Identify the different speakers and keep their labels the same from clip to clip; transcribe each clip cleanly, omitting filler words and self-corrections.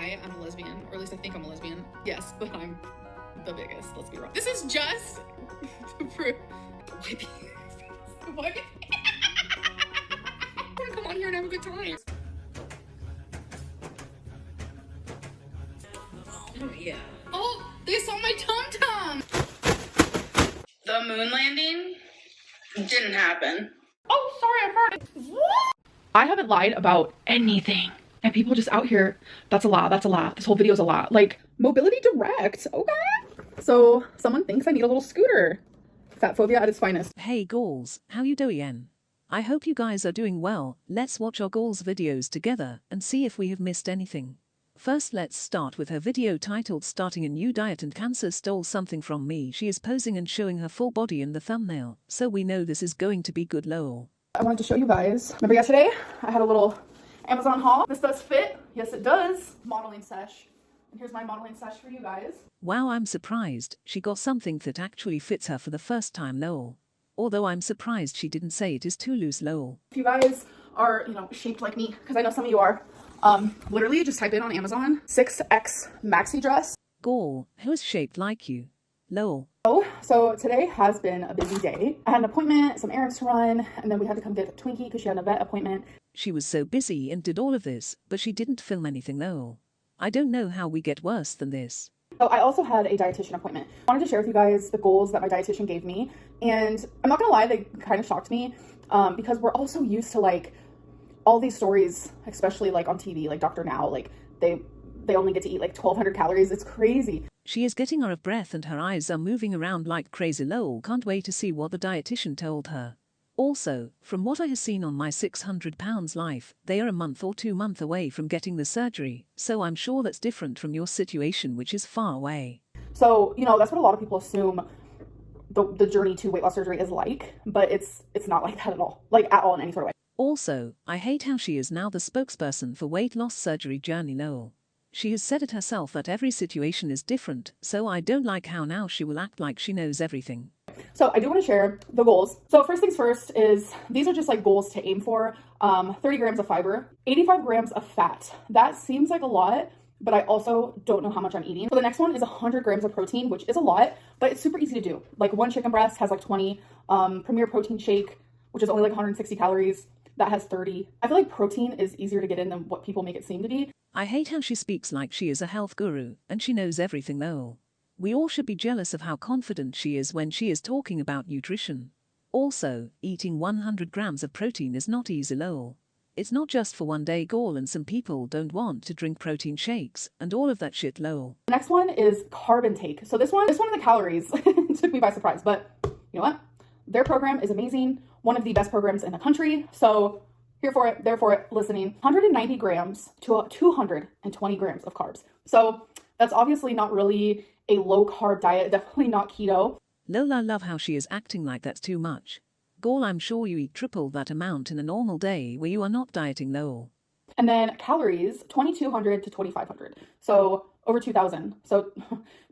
Speaker 1: why I'm a lesbian, or at least I think I'm a lesbian. Yes, but I'm the biggest, let's be real. This is just to prove. Why? Come on here and have a good time. Oh yeah. Oh, they saw my tum-tum. The moon landing didn't happen. Oh, sorry, I farted. What? I haven't lied about anything. And people just out here, that's a lie, that's a lie. This whole video is a lie. Like, mobility direct, okay? So, someone thinks I need a little scooter. Fat phobia at its finest.
Speaker 2: Hey Gauls, how you doing? I hope you guys are doing well. Let's watch our Gauls videos together and see if we have missed anything. First, let's start with her video titled Starting a New Diet and Cancer Stole Something From Me. She is posing and showing her full body in the thumbnail, so we know this is going to be good lol.
Speaker 1: I wanted to show you guys. Remember yesterday? I had a little Amazon haul. This does fit. Yes, it does. Modeling sesh. And here's my modeling sesh for you guys.
Speaker 2: Wow, I'm surprised. She got something that actually fits her for the first time lol. Although I'm surprised she didn't say it is too loose lol.
Speaker 1: If you guys are, shaped like me, because I know some of you are, literally just type in on Amazon 6X maxi dress.
Speaker 2: Gaul, who is shaped like you? Lol.
Speaker 1: Oh, so today has been a busy day. I had an appointment, some errands to run, and then we had to come get Twinkie because she had a vet appointment.
Speaker 2: She was so busy and did all of this, but she didn't film anything lol. I don't know how we get worse than this.
Speaker 1: So I also had a dietitian appointment. I wanted to share with you guys the goals that my dietitian gave me. And I'm not gonna lie, they kind of shocked me because we're all so used to like all these stories, especially like on TV, like Dr. Now, like they only get to eat like 1,200 calories. It's crazy.
Speaker 2: She is getting out of breath and her eyes are moving around like crazy lol. Can't wait to see what the dietitian told her. Also, from what I have seen on my 600 pounds life, they are a month or 2 months away from getting the surgery, so I'm sure that's different from your situation, which is far away.
Speaker 1: So, that's what a lot of people assume the journey to weight loss surgery is like, but it's not like that at all, like at all in any sort of way.
Speaker 2: Also, I hate how she is now the spokesperson for weight loss surgery journey lol. She has said it herself that every situation is different, so I don't like how now she will act like she knows everything.
Speaker 1: So I do want to share the goals. So first things first is these are just like goals to aim for. 30 grams of fiber, 85 grams of fat. That seems like a lot, but I also don't know how much I'm eating. So the next one is 100 grams of protein, which is a lot, but it's super easy to do. Like one chicken breast has like 20, Premier protein shake, which is only like 160 calories. That has 30. I feel like protein is easier to get in than what people make it seem to be.
Speaker 2: I hate how she speaks like she is a health guru and she knows everything lol. We all should be jealous of how confident she is when she is talking about nutrition. Also, eating 100 grams of protein is not easy lol. It's not just for one day goal and some people don't want to drink protein shakes and all of that shit lol.
Speaker 1: The next one is carb intake. So this one in the calories took me by surprise, but you know what? Their program is amazing. One of the best programs in the country. So here for it, there for it, listening. 190 grams to 220 grams of carbs. So that's obviously not really a low carb diet, definitely not keto.
Speaker 2: Lola, love how she is acting like that's too much. Gaul, I'm sure you eat triple that amount in a normal day where you are not dieting lol.
Speaker 1: And then calories, 2,200 to 2,500. So over 2,000. So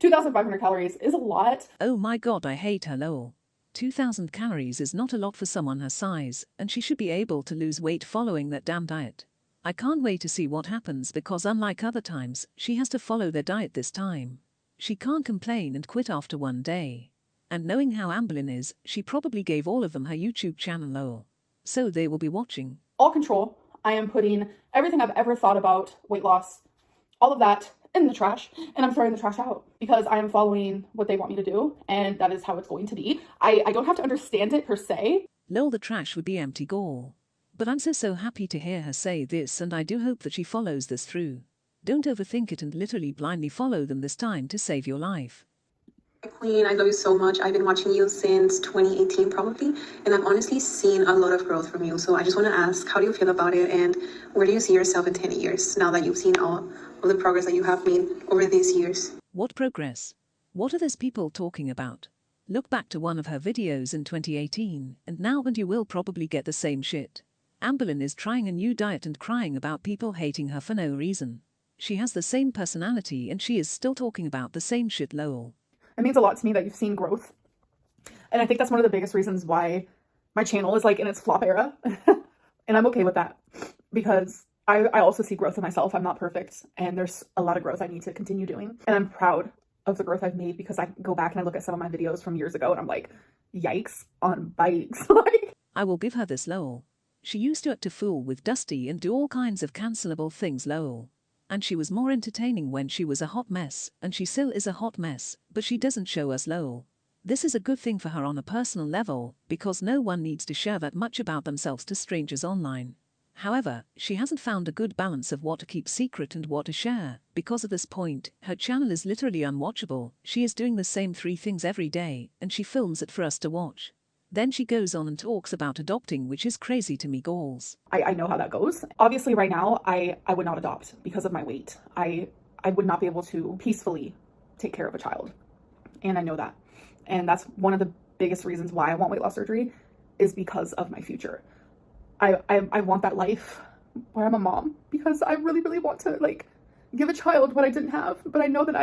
Speaker 1: 2,500 calories is a lot.
Speaker 2: Oh my god, I hate her lol. 2,000 calories is not a lot for someone her size, and she should be able to lose weight following that damn diet. I can't wait to see what happens because unlike other times, she has to follow their diet this time. She can't complain and quit after one day. And knowing how Amberlynn is, she probably gave all of them her YouTube channel lol. So they will be watching.
Speaker 1: All control. I am putting everything I've ever thought about weight loss, all of that in the trash, and I'm throwing the trash out because I am following what they want me to do, and that is how it's going to be. I don't have to understand it per se.
Speaker 2: Lol, the trash would be empty Gaul. But I'm so happy to hear her say this, and I do hope that she follows this through. Don't overthink it and literally blindly follow them this time to save your life.
Speaker 3: Queen, I love you so much. I've been watching you since 2018 probably, and I've honestly seen a lot of growth from you. So I just want to ask, how do you feel about it, and where do you see yourself in 10 years now that you've seen all of the progress that you have made over these years?
Speaker 2: What progress? What are those people talking about? Look back to one of her videos in 2018, and now and you will probably get the same shit. Amberlynn is trying a new diet and crying about people hating her for no reason. She has the same personality and she is still talking about the same shit lol.
Speaker 1: It means a lot to me that you've seen growth. And I think that's one of the biggest reasons why my channel is like in its flop era. And I'm okay with that because I also see growth in myself. I'm not perfect, and there's a lot of growth I need to continue doing. And I'm proud of the growth I've made because I go back and I look at some of my videos from years ago and I'm like, yikes on bikes. Like,
Speaker 2: I will give her this lol. She used to act a fool with Dusty and do all kinds of cancelable things lol. And she was more entertaining when she was a hot mess, and she still is a hot mess, but she doesn't show us lol. This is a good thing for her on a personal level, because no one needs to share that much about themselves to strangers online. However, she hasn't found a good balance of what to keep secret and what to share. Because at this point, her channel is literally unwatchable. She is doing the same 3 things every day, and she films it for us to watch. Then she goes on and talks about adopting, which is crazy to me goals.
Speaker 1: I know how that goes. Obviously right now, I would not adopt because of my weight. I would not be able to peacefully take care of a child. And I know that. And that's one of the biggest reasons why I want weight loss surgery is because of my future. I want that life where I'm a mom because I really, really want to like give a child what I didn't have. But I know that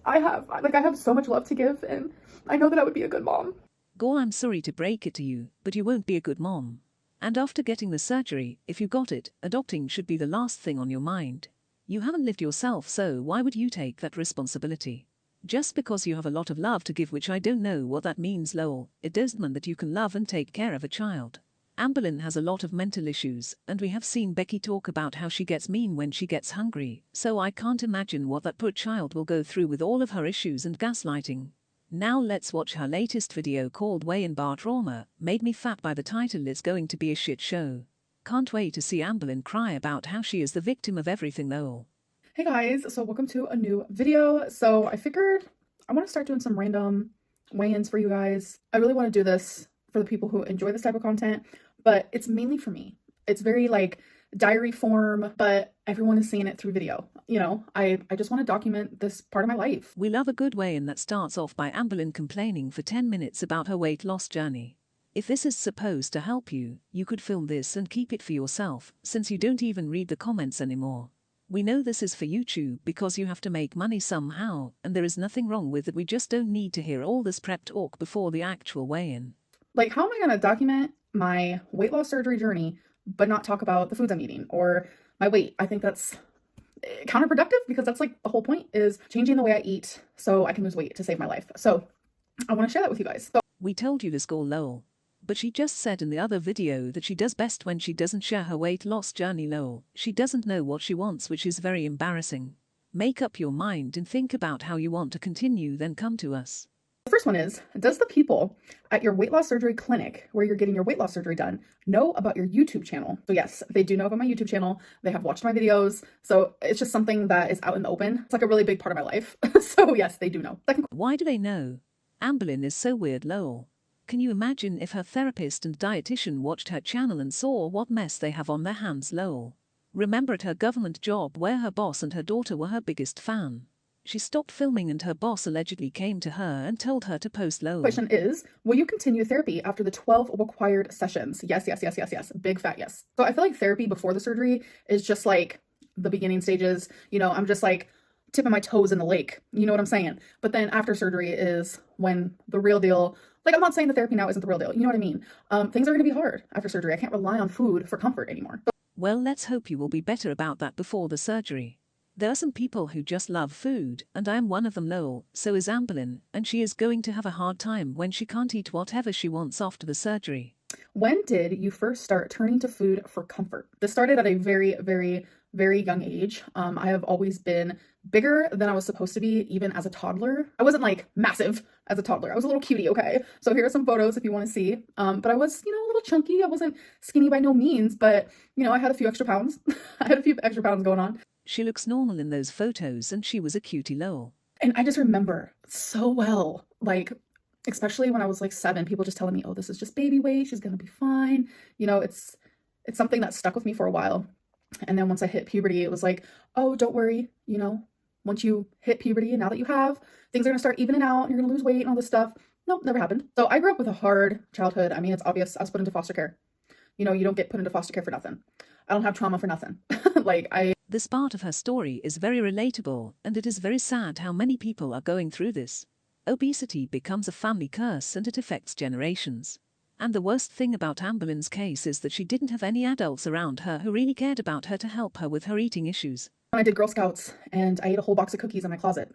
Speaker 1: I have so much love to give, and I know that I would be a good mom.
Speaker 2: Gorl, I'm sorry to break it to you, but you won't be a good mom. And after getting the surgery, if you got it, adopting should be the last thing on your mind. You haven't lived yourself, so why would you take that responsibility? Just because you have a lot of love to give, which I don't know what that means lol, it doesn't mean that you can love and take care of a child. Amberlynn has a lot of mental issues, and we have seen Becky talk about how she gets mean when she gets hungry, so I can't imagine what that poor child will go through with all of her issues and gaslighting. Now let's watch her latest video called Way in Bar Trauma. Made me fat by the title. It's going to be a shit show. Can't wait to see Amberlynn cry about how she is the victim of everything though.
Speaker 1: Hey guys, so welcome to a new video. So I figured I want to start doing some random weigh-ins for you guys. I really want to do this for the people who enjoy this type of content, but it's mainly for me. It's very like diary form, but everyone is seeing it through video. You know, I just want to document this part of my life.
Speaker 2: We love a good weigh-in that starts off by Amberlynn complaining for 10 minutes about her weight loss journey. If this is supposed to help you, you could film this and keep it for yourself, since you don't even read the comments anymore. We know this is for YouTube because you have to make money somehow, and there is nothing wrong with it. We just don't need to hear all this prep talk before the actual weigh-in.
Speaker 1: Like, how am I going to document my weight loss surgery journey, but not talk about the foods I'm eating or my weight? I think that's counterproductive because that's like the whole point is changing the way I eat so I can lose weight to save my life. So I want to share that with you guys. So
Speaker 2: we told you this goal lol. But she just said in the other video that she does best when she doesn't share her weight loss journey lol. She doesn't know what she wants, which is very embarrassing. Make up your mind and think about how you want to continue, then come to us.
Speaker 1: the first one is, does the people at your weight loss surgery clinic where you're getting your weight loss surgery done know about your YouTube channel? So yes, they do know about my YouTube channel. They have watched my videos. So it's just something that is out in the open. It's like a really big part of my life. So yes, they do know.
Speaker 2: Why do they know? Amberlynn is so weird lol. Can you imagine if her therapist and dietitian watched her channel and saw what mess they have on their hands lol? Remember at her government job where her boss and her daughter were her biggest fan. She stopped filming and her boss allegedly came to her and told her to post lol.
Speaker 1: Question is, will you continue therapy after the 12 required sessions? Yes, yes, yes, yes, yes. Big fat yes. So I feel like therapy before the surgery is just like the beginning stages. You know, I'm just like tipping my toes in the lake. You know what I'm saying? But then after surgery is when the real deal, like I'm not saying the therapy now isn't the real deal. You know what I mean? Things are going to be hard after surgery. I can't rely on food for comfort anymore.
Speaker 2: Well, let's hope you will be better about that before the surgery. There are some people who just love food, and I am one of them lol, so is Amberlynn, and she is going to have a hard time when she can't eat whatever she wants after the surgery.
Speaker 1: When did you first start turning to food for comfort? This started at a very, very, very young age. I have always been bigger than I was supposed to be, even as a toddler. I wasn't like massive as a toddler. I was a little cutie, okay? So here are some photos if you want to see. But I was, a little chunky. I wasn't skinny by no means, but, I had a few extra pounds. I had a few extra pounds going on.
Speaker 2: She looks normal in those photos and she was a cutie lol.
Speaker 1: And I just remember so well, like, especially when I was like 7, people just telling me, oh, this is just baby weight. She's going to be fine. It's something that stuck with me for a while. And then once I hit puberty, it was like, oh, don't worry. Once you hit puberty and now that you have, things are going to start evening out and you're going to lose weight and all this stuff. Nope, never happened. So I grew up with a hard childhood. I mean, it's obvious. I was put into foster care. You don't get put into foster care for nothing. I don't have trauma for nothing.
Speaker 2: This part of her story is very relatable, and it is very sad how many people are going through this. Obesity becomes a family curse and it affects generations. And the worst thing about Amberlynn's case is that she didn't have any adults around her who really cared about her to help her with her eating issues.
Speaker 1: When I did Girl Scouts and I ate a whole box of cookies in my closet.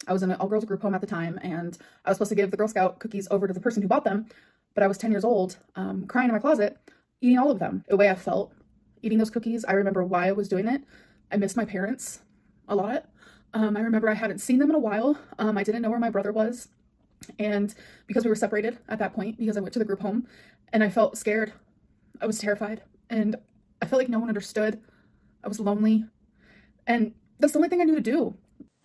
Speaker 1: I was in an all-girls group home at the time, and I was supposed to give the Girl Scout cookies over to the person who bought them, but I was 10 years old, crying in my closet, eating all of them. The way I felt eating those cookies, I remember why I was doing it. I missed my parents a lot. I remember I hadn't seen them in a while. I didn't know where my brother was. And because we were separated at that point, because I went to the group home, and I felt scared. I was terrified, and I felt like no one understood. I was lonely, and that's the only thing I knew to do.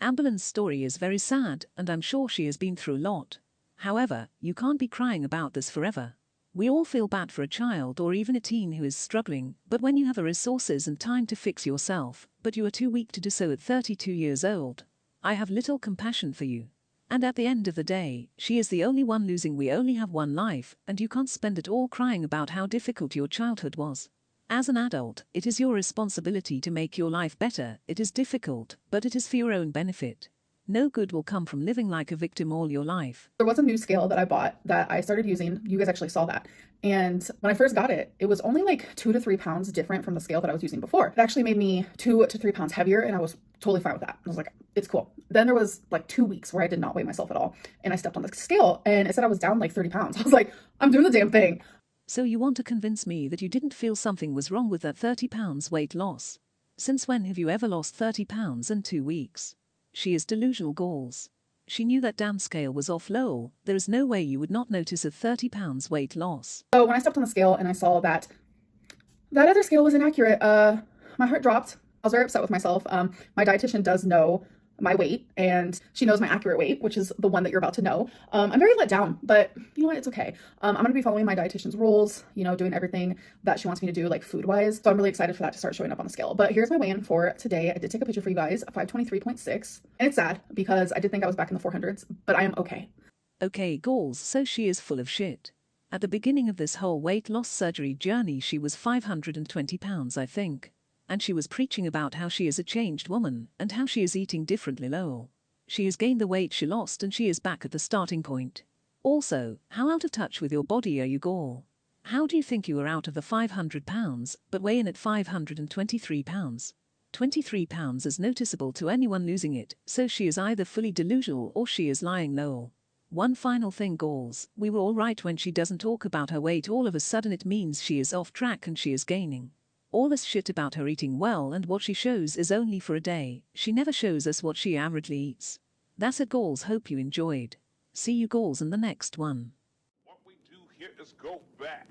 Speaker 2: Amberlynn's story is very sad, and I'm sure she has been through a lot. However, you can't be crying about this forever. We all feel bad for a child or even a teen who is struggling, but when you have the resources and time to fix yourself, but you are too weak to do so at 32 years old, I have little compassion for you. And at the end of the day, she is the only one losing. We only have one life, and you can't spend it all crying about how difficult your childhood was. As an adult, it is your responsibility to make your life better. It is difficult, but it is for your own benefit. No good will come from living like a victim all your life.
Speaker 1: There was a new scale that I bought that I started using. You guys actually saw that. And when I first got it, it was only like 2 to 3 pounds different from the scale that I was using before. It actually made me 2 to 3 pounds heavier, and I was totally fine with that. I was like, it's cool. Then there was like 2 weeks where I did not weigh myself at all. And I stepped on the scale and it said I was down like 30 pounds. I was like, I'm doing the damn thing.
Speaker 2: So you want to convince me that you didn't feel something was wrong with that 30 pounds weight loss? Since when have you ever lost 30 pounds in 2 weeks? She is delusional, Goals. She knew that damn scale was off low. There is no way you would not notice a 30 pounds weight loss.
Speaker 1: So when I stepped on the scale and I saw that other scale was inaccurate, my heart dropped. I was very upset with myself. My dietitian does know my weight, and she knows my accurate weight, which is the one that you're about to know. I'm very let down, but you know what? It's okay. I'm going to be following my dietitian's rules, doing everything that she wants me to do, like food-wise. So I'm really excited for that to start showing up on the scale. But here's my weigh-in for today. I did take a picture for you guys, 523.6. And it's sad because I did think I was back in the 400s, but I am okay.
Speaker 2: Okay, Goals, so she is full of shit. At the beginning of this whole weight loss surgery journey, she was 520 pounds, I think. And she was preaching about how she is a changed woman and how she is eating differently. Lol. She has gained the weight she lost and she is back at the starting point. Also, how out of touch with your body are you, Gorl? How do you think you are out of the 500 pounds but weigh in at 523 pounds? 23 pounds is noticeable to anyone losing it, so she is either fully delusional or she is lying. Lol. One final thing, Goals, we were all right when she doesn't talk about her weight. All of a sudden it means she is off track and she is gaining. All this shit about her eating well and what she shows is only for a day. She never shows us what she averagely eats. That's it, Goals. Hope you enjoyed. See you, Goals, in the next one.
Speaker 4: What we do here is go back.